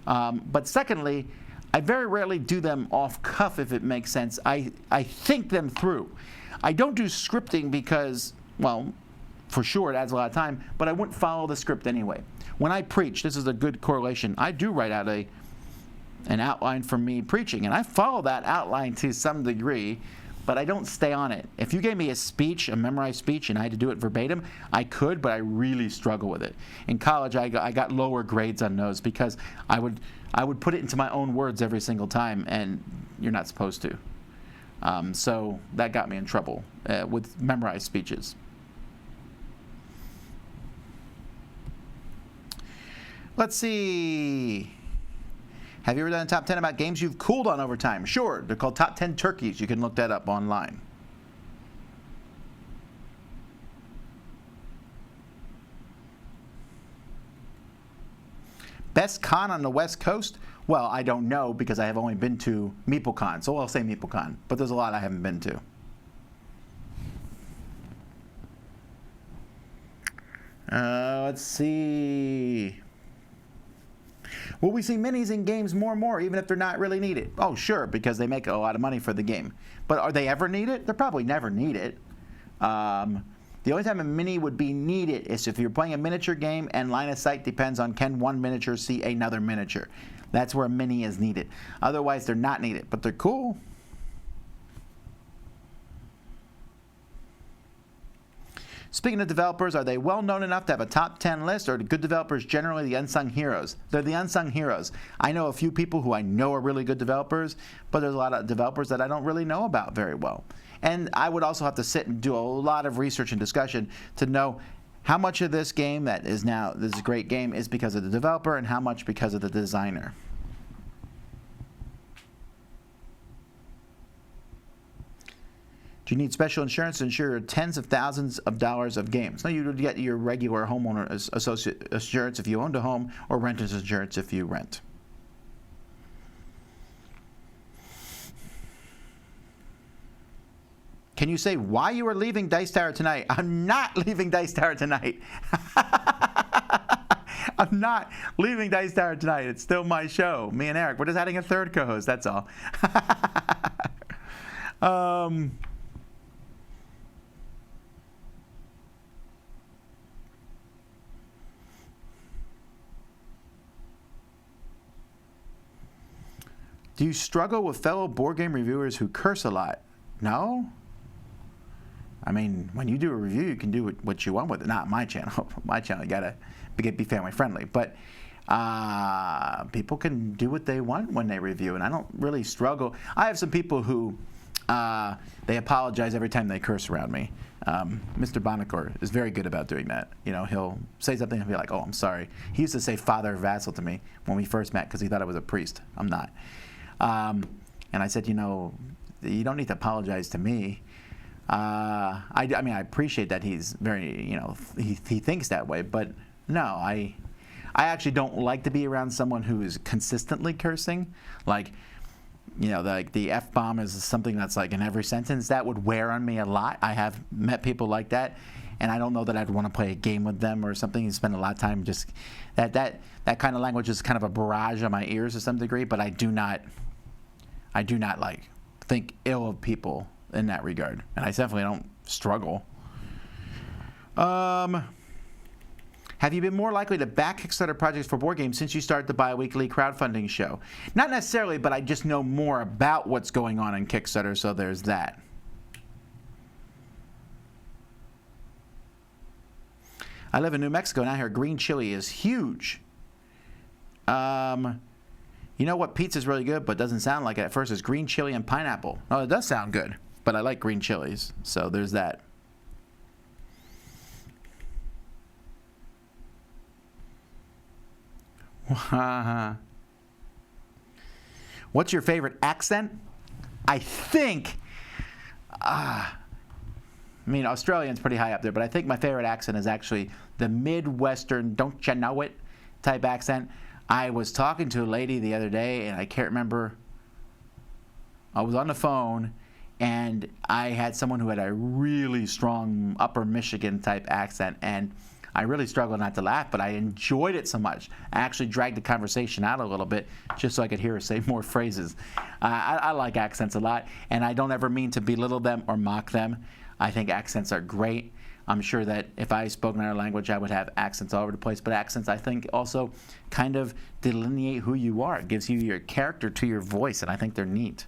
But secondly, I very rarely do them off cuff, if it makes sense. I think them through. I don't do scripting because, well, for sure it adds a lot of time, but I wouldn't follow the script anyway. When I preach, this is a good correlation, I do write out an outline for me preaching, and I follow that outline to some degree, but I don't stay on it. If you gave me a speech, a memorized speech, and I had to do it verbatim, I could, but I really struggle with it. In college, I got lower grades on those because I would put it into my own words every single time, and you're not supposed to. So that got me in trouble with memorized speeches. Let's see. Have you ever done a top 10 about games you've cooled on over time? Sure. They're called Top 10 Turkeys. You can look that up online. Best con on the West Coast? Well, I don't know because I have only been to MeepleCon. So I'll say MeepleCon. But there's a lot I haven't been to. Let's see. Will we see minis in games more and more, even if they're not really needed? Oh, sure, because they make a lot of money for the game. But are they ever needed? They're probably never needed. The only time a mini would be needed is if you're playing a miniature game and line of sight depends on can one miniature see another miniature. That's where a mini is needed. Otherwise, they're not needed, but they're cool. Speaking of developers, are they well known enough to have a top 10 list, or are the good developers generally the unsung heroes? They're the unsung heroes. I know a few people who I know are really good developers, but there's a lot of developers that I don't really know about very well. And I would also have to sit and do a lot of research and discussion to know how much of this game that is now this great game is because of the developer and how much because of the designer. Do you need special insurance to insure tens of thousands of dollars of games? No, you would get your regular homeowner associate insurance if you owned a home, or renter's insurance if you rent. Can you say why you are leaving Dice Tower tonight? I'm not leaving Dice Tower tonight. I'm not leaving Dice Tower tonight. It's still my show. Me and Eric. We're just adding a third co-host. That's all. Do you struggle with fellow board game reviewers who curse a lot? No. I mean, when you do a review, you can do what you want with it. Not my channel. My channel, you gotta be family friendly. But people can do what they want when they review, and I don't really struggle. I have some people who they apologize every time they curse around me. Mr. Bonacore is very good about doing that. You know, he'll say something and be like, "Oh, I'm sorry." He used to say Father Vasel to me when we first met because he thought I was a priest. I'm not. And I said, you know, you don't need to apologize to me. I mean, I appreciate that he's very, you know, he thinks that way, but no, I actually don't like to be around someone who is consistently cursing. Like, you know, like the F-bomb is something that's like in every sentence. That would wear on me a lot. I have met people like that, and I don't know that I'd want to play a game with them or something. You spend a lot of time just that kind of language is kind of a barrage on my ears to some degree, but I do not like think ill of people in that regard, and I definitely don't struggle. Have you been more likely to back Kickstarter projects for board games since you started the bi-weekly crowdfunding show? Not necessarily, but I just know more about what's going on in Kickstarter, so there's that. I live in New Mexico, and I hear green chili is huge. You know what pizza's really good, but doesn't sound like it at first, is green chili and pineapple. Oh, it does sound good, but I like green chilies, so there's that. What's your favorite accent? I think, I mean, Australian's pretty high up there, but I think my favorite accent is actually the Midwestern, don't you know it type accent. I was talking to a lady the other day, and I can't remember. I was on the phone, and I had someone who had a really strong upper Michigan type accent, and I really struggled not to laugh, but I enjoyed it so much. I actually dragged the conversation out a little bit just so I could hear her say more phrases. I like accents a lot, and I don't ever mean to belittle them or mock them. I think accents are great. I'm sure that if I spoke another language, I would have accents all over the place. But accents, I think, also kind of delineate who you are. It gives you your character to your voice, and I think they're neat.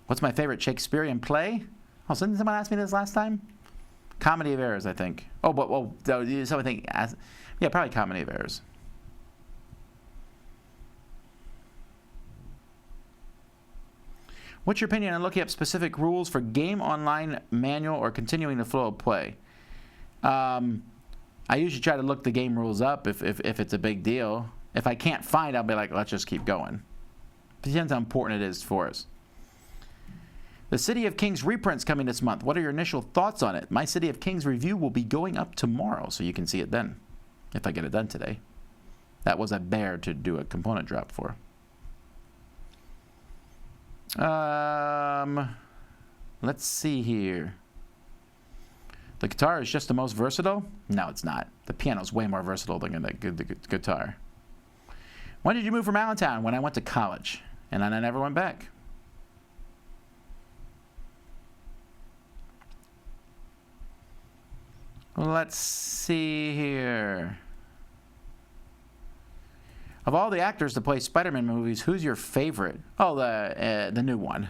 What's my favorite Shakespearean play? Oh, didn't someone ask me this last time? Comedy of Errors, I think. Oh, but someone think, yeah, probably Comedy of Errors. What's your opinion on looking up specific rules for game online manual or continuing the flow of play? I usually try to look the game rules up if it's a big deal. If I can't find, I'll be like, let's just keep going. It depends how important it is for us. The City of Kings reprint's coming this month. What are your initial thoughts on it? My City of Kings review will be going up tomorrow, so you can see it then, if I get it done today. That was a bear to do a component drop for. Let's see here. The guitar is just the most versatile? No, it's not. The piano's way more versatile than the guitar. When did you move from Allentown? When I went to college, and then I never went back. Let's see here. Of all the actors to play SpiderMan movies, who's your favorite? Oh, the new one.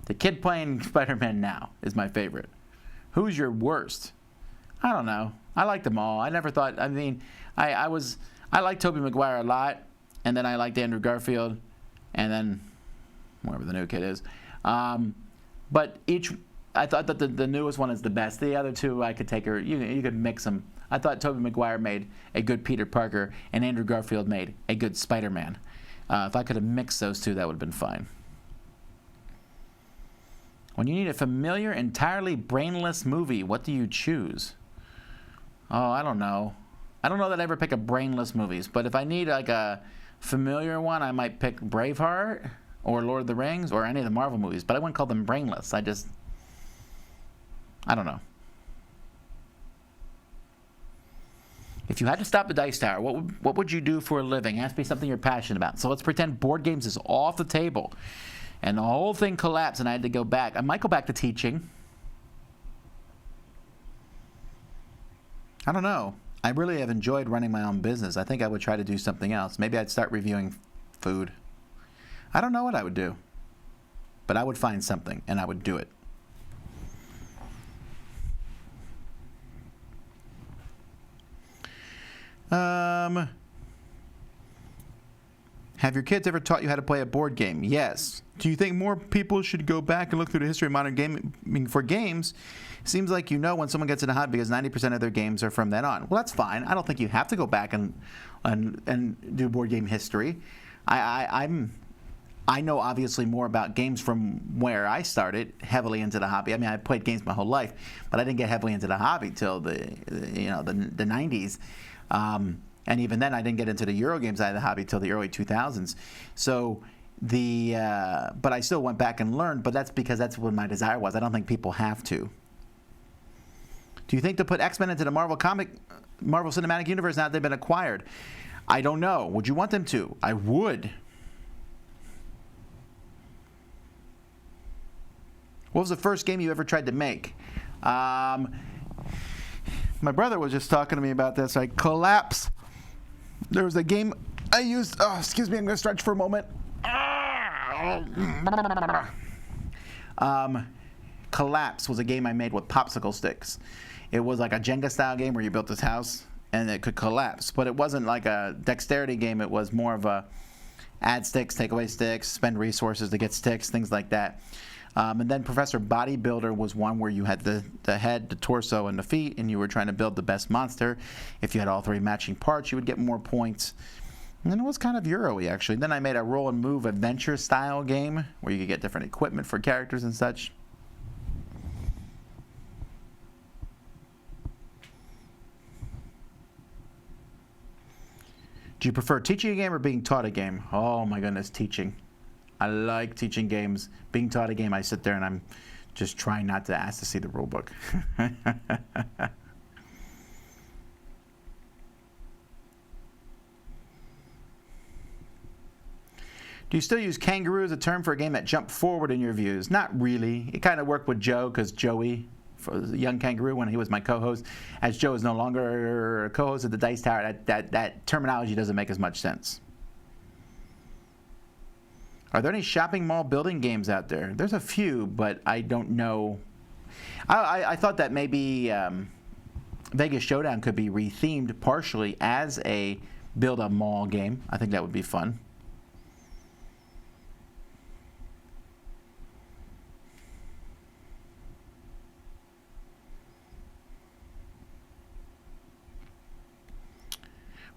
The kid playing SpiderMan now is my favorite. Who's your worst? I don't know. I like them all. I never thought. I mean, I liked Tobey Maguire a lot, and then I liked Andrew Garfield, and then whoever the new kid is. But I thought that the newest one is the best. The other two, I could take her. You could mix them. I thought Tobey Maguire made a good Peter Parker, and Andrew Garfield made a good Spider-Man. If I could have mixed those two, that would have been fine. When you need a familiar, entirely brainless movie, what do you choose? Oh, I don't know. I don't know that I ever pick a brainless movies, but if I need like a familiar one, I might pick Braveheart or Lord of the Rings or any of the Marvel movies, but I wouldn't call them brainless. I don't know. If you had to stop the Dice Tower, what would you do for a living? It has to be something you're passionate about. So let's pretend board games is off the table and the whole thing collapsed and I had to go back. I might go back to teaching. I don't know. I really have enjoyed running my own business. I think I would try to do something else. Maybe I'd start reviewing food. I don't know what I would do. But I would find something and I would do it. Have your kids ever taught you how to play a board game? Yes. Do you think more people should go back and look through the history of modern gaming for games? It seems like you know when someone gets in a hobby because 90% of their games are from then on. Well, that's fine. I don't think you have to go back and do board game history. I know obviously more about games from where I started heavily into the hobby. I mean, I played games my whole life, but I didn't get heavily into the hobby till the 90s. And even then, I didn't get into the Euro games side of the hobby till the early 2000s. So but I still went back and learned. But that's because that's what my desire was. I don't think people have to. Do you think to put X-Men into the Marvel Cinematic Universe now that they've been acquired? I don't know. Would you want them to? I would. What was the first game you ever tried to make? My brother was just talking to me about this. Collapse. There was a game I used. Oh, excuse me. I'm going to stretch for a moment. Collapse was a game I made with popsicle sticks. It was like a Jenga-style game where you built this house and it could collapse. But it wasn't like a dexterity game. It was more of a add sticks, take away sticks, spend resources to get sticks, things like that. And then Professor Bodybuilder was one where you had the head, the torso, and the feet, and you were trying to build the best monster. If you had all 3 matching parts, you would get more points. And then it was kind of Euro-y, actually. Then I made a roll and move adventure style game where you could get different equipment for characters and such. Do you prefer teaching a game or being taught a game? Oh my goodness, teaching. I like teaching games. Being taught a game, I sit there and I'm just trying not to ask to see the rule book. Do you still use Kangaroo as a term for a game that jumped forward in your views? Not really. It kind of worked with Joe because Joey, for the young Kangaroo, when he was my co-host, as Joe is no longer a co-host at the Dice Tower, that terminology doesn't make as much sense. Are there any shopping mall building games out there? There's a few, but I don't know. I thought that maybe Vegas Showdown could be rethemed partially as a build a mall game. I think that would be fun.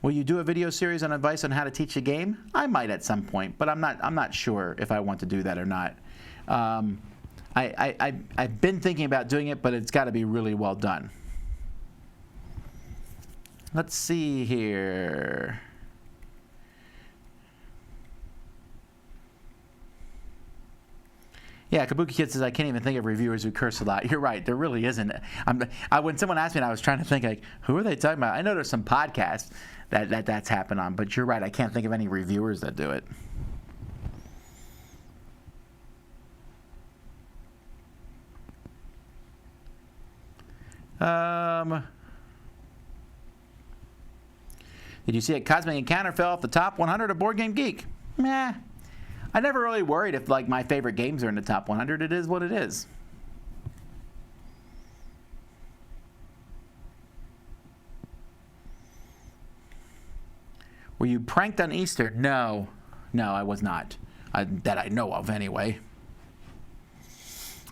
Will you do a video series on advice on how to teach a game? I might at some point, but I'm not sure if I want to do that or not. I've been thinking about doing it, but it's got to be really well done. Let's see here. Yeah, Kabuki Kid says, I can't even think of reviewers who curse a lot. You're right, there really isn't. When someone asked me, and I was trying to think, like, who are they talking about? I know there's some podcasts that's happened on, but you're right, I can't think of any reviewers that do it. Did you see a Cosmic Encounter fell off the top 100 of BoardGameGeek? Meh. I never really worried if like my favorite games are in the top 100. It is what it is. Were you pranked on Easter? No, I was not. That I know of, anyway.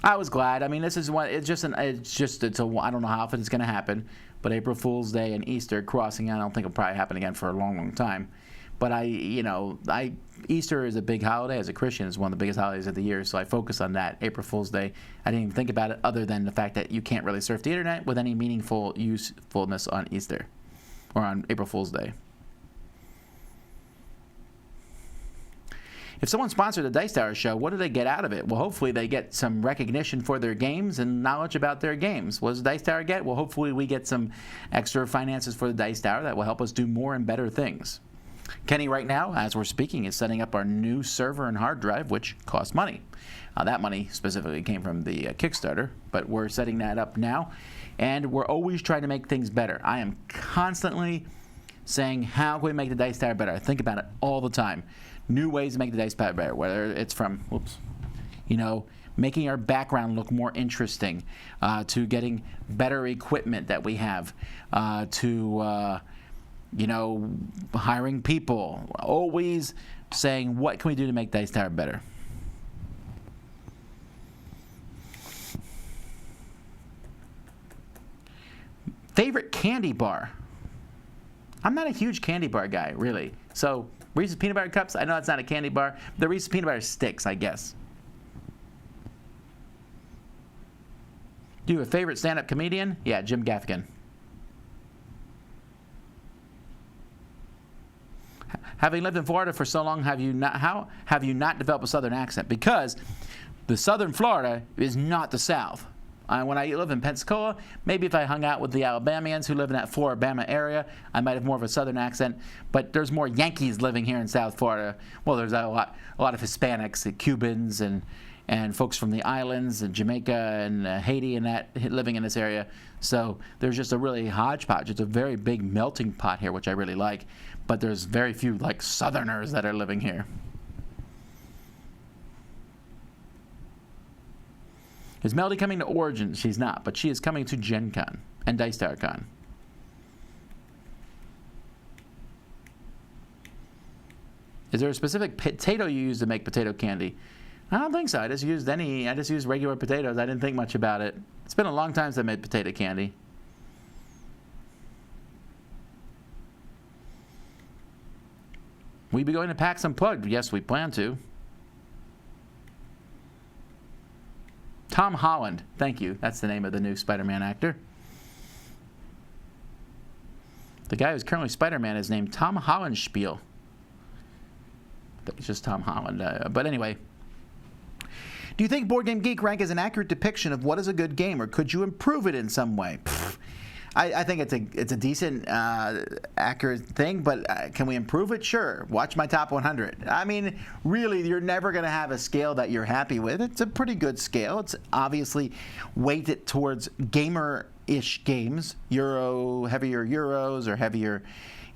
I was glad. I mean, this is one. I don't know how often it's going to happen, but April Fool's Day and Easter crossing, I don't think it'll probably happen again for a long, long time. But Easter is a big holiday. As a Christian, it's one of the biggest holidays of the year, so I focus on that. April Fool's Day, I didn't even think about it other than the fact that you can't really surf the internet with any meaningful usefulness on Easter or on April Fool's Day. If someone sponsored the Dice Tower show, what do they get out of it? Well, hopefully they get some recognition for their games and knowledge about their games. What does Dice Tower get? Well, hopefully we get some extra finances for the Dice Tower that will help us do more and better things. Kenny, right now, as we're speaking, is setting up our new server and hard drive, which costs money. That money specifically came from the Kickstarter, but we're setting that up now, and we're always trying to make things better. I am constantly saying, how can we make the Dice Tower better? I think about it all the time. New ways to make the Dice Tower better, whether it's from, making our background look more interesting, to getting better equipment that we have, to hiring people, always saying, what can we do to make Dice Tower better? Favorite candy bar? I'm not a huge candy bar guy, really. So, Reese's Peanut Butter Cups, I know it's not a candy bar. The Reese's Peanut Butter Sticks, I guess. Do you have a favorite stand-up comedian? Yeah, Jim Gaffigan. Having lived in Florida for so long, how have you not developed a Southern accent? Because the Southern Florida is not the South. When I live in Pensacola, maybe if I hung out with the Alabamians who live in that Floribama area, I might have more of a Southern accent. But there's more Yankees living here in South Florida. Well, there's a lot of Hispanics, Cubans, and folks from the islands, and Jamaica, and Haiti, and that living in this area. So there's just a really hodgepodge. It's a very big melting pot here, which I really like. But there's very few like Southerners that are living here. Is Melody coming to Origins? She's not, but she is coming to Gen Con and Dice Tower Con. Is there a specific potato you use to make potato candy? I don't think so. I just used regular potatoes. I didn't think much about it. It's been a long time since I made potato candy. We be going to PAX Unplugged? Yes, we plan to. Tom Holland. Thank you. That's the name of the new Spider-Man actor. The guy who's currently Spider-Man is named Tom Hollandspiel. I think it's just Tom Holland. But anyway. Do you think BoardGameGeek Rank is an accurate depiction of what is a good game, or could you improve it in some way? I think it's a decent, accurate thing, but can we improve it? Sure. Watch my top 100. I mean, really, you're never going to have a scale that you're happy with. It's a pretty good scale. It's obviously weighted towards gamer-ish games, heavier Euros or heavier,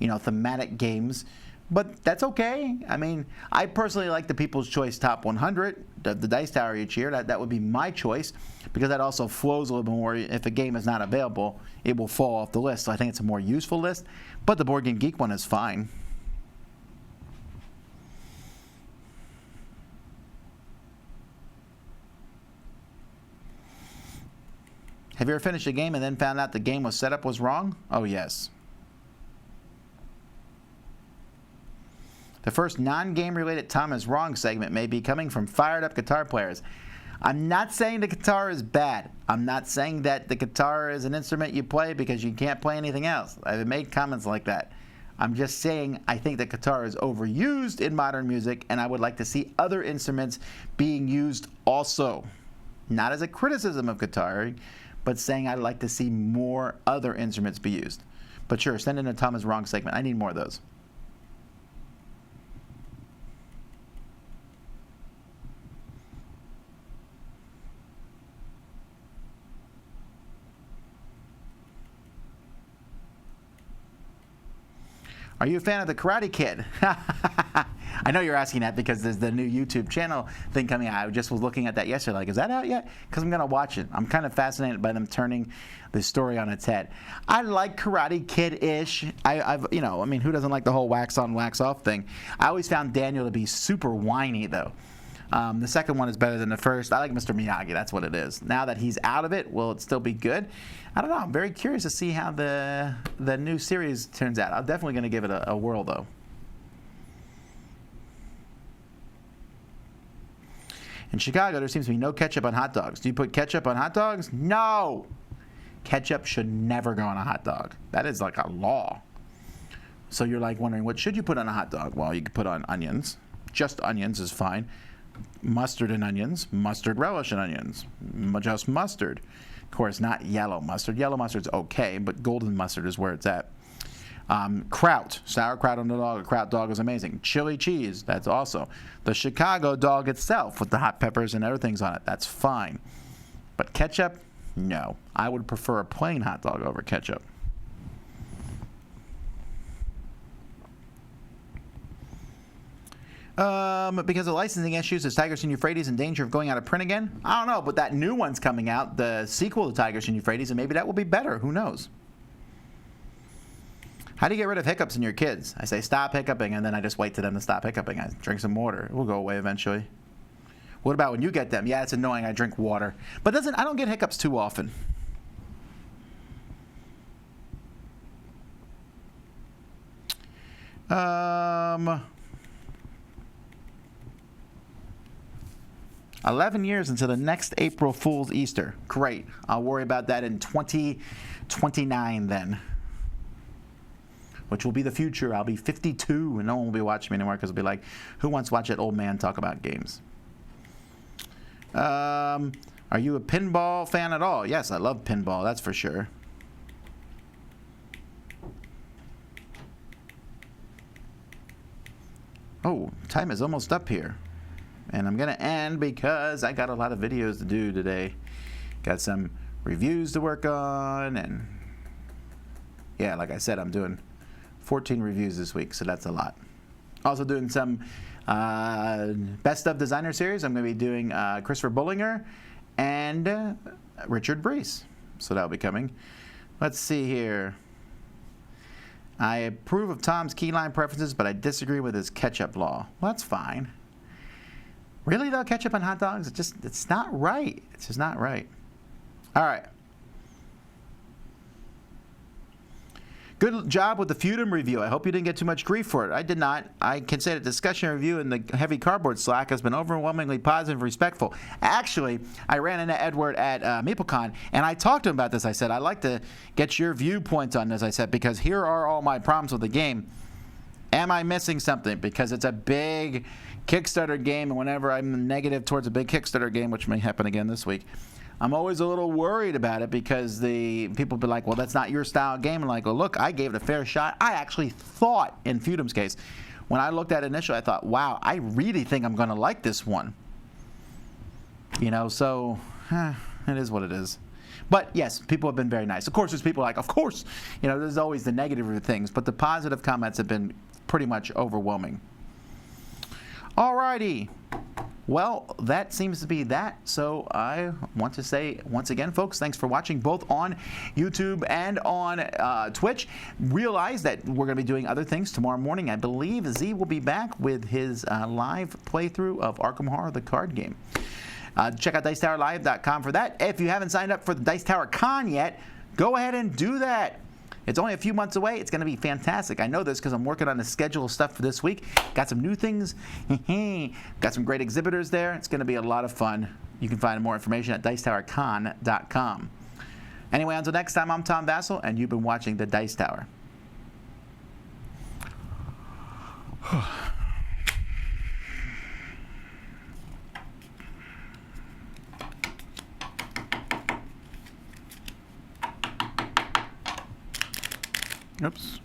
thematic games. But that's okay. I mean, I personally like the People's Choice Top 100, the Dice Tower each year. That would be my choice, because that also flows a little bit more. If a game is not available, it will fall off the list. So I think it's a more useful list. But the Board Game Geek one is fine. Have you ever finished a game and then found out the game setup was wrong? Oh, yes. The first non-game related Tom is Wrong segment may be coming from fired up guitar players. I'm not saying the guitar is bad. I'm not saying that the guitar is an instrument you play because you can't play anything else. I've made comments like that. I'm just saying I think the guitar is overused in modern music, and I would like to see other instruments being used also. Not as a criticism of guitar, but saying I'd like to see more other instruments be used. But sure, send in a Tom is Wrong segment. I need more of those. Are you a fan of the Karate Kid? I know you're asking that because there's the new YouTube channel thing coming out. I just was looking at that yesterday. Like, is that out yet? Because I'm going to watch it. I'm kind of fascinated by them turning the story on its head. I like Karate Kid-ish. I mean, who doesn't like the whole wax on, wax off thing? I always found Daniel to be super whiny, though. The second one is better than the first. I like Mr. Miyagi. That's what it is. Now that he's out of it, will it still be good? I don't know. I'm very curious to see how the new series turns out. I'm definitely going to give it a whirl, though. In Chicago, there seems to be no ketchup on hot dogs. Do you put ketchup on hot dogs? No! Ketchup should never go on a hot dog. That is like a law. So you're like wondering, what should you put on a hot dog? Well, you could put on onions. Just onions is fine. Mustard and onions. Mustard relish and onions. Just mustard. Of course, not yellow mustard. Yellow mustard's okay, but golden mustard is where it's at. Kraut. Sauerkraut on the dog. A kraut dog is amazing. Chili cheese. That's also. The Chicago dog itself with the hot peppers and other things on it. That's fine. But ketchup? No. I would prefer a plain hot dog over ketchup. Because of licensing issues, is Tigris and Euphrates in danger of going out of print again? I don't know, but that new one's coming out, the sequel to Tigris and Euphrates, and maybe that will be better. Who knows? How do you get rid of hiccups in your kids? I say stop hiccuping, and then I just wait for them to stop hiccuping. I drink some water. It will go away eventually. What about when you get them? Yeah, it's annoying. I drink water. But I don't get hiccups too often. Um... 11 years until the next April Fool's Easter. Great. I'll worry about that in 2029 then. Which will be the future. I'll be 52 and no one will be watching me anymore because it'll be like, who wants to watch that old man talk about games? Are you a pinball fan at all? Yes, I love pinball, that's for sure. Oh, time is almost up here. And I'm going to end because I got a lot of videos to do today. Got some reviews to work on. And yeah, like I said, I'm doing 14 reviews this week, so that's a lot. Also doing some Best of Designer series. I'm going to be doing Christopher Bullinger and Richard Brees. So that'll be coming. Let's see here. I approve of Tom's keyline preferences, but I disagree with his ketchup law. Well, that's fine. Really, though, ketchup on hot dogs? It's not right. It's just not right. All right. Good job with the Feudum review. I hope you didn't get too much grief for it. I did not. I can say the discussion review in the Heavy Cardboard Slack has been overwhelmingly positive and respectful. Actually, I ran into Edward at MapleCon, and I talked to him about this. I said, I'd like to get your viewpoints on this, I said, because here are all my problems with the game. Am I missing something? Because it's a big Kickstarter game, and whenever I'm negative towards a big Kickstarter game, which may happen again this week, I'm always a little worried about it because the people be like, well, that's not your style game. And like, well, look, I gave it a fair shot. I actually thought, in Feudum's case, when I looked at it initially, I thought, wow, I really think I'm going to like this one. You know, so it is what it is. But yes, people have been very nice. Of course, there's people like, of course, you know, there's always the negative things, but the positive comments have been pretty much overwhelming. All righty. Well, that seems to be that. So I want to say once again, folks, thanks for watching both on YouTube and on Twitch. Realize that we're going to be doing other things tomorrow morning. I believe Z will be back with his live playthrough of Arkham Horror, the card game. Check out DicetowerLive.com for that. If you haven't signed up for the Dice Tower Con yet, go ahead and do that. It's only a few months away. It's going to be fantastic. I know this because I'm working on the schedule of stuff for this week. Got some new things. Got some great exhibitors there. It's going to be a lot of fun. You can find more information at DicetowerCon.com. Anyway, until next time, I'm Tom Vasel, and you've been watching The Dice Tower. Oops.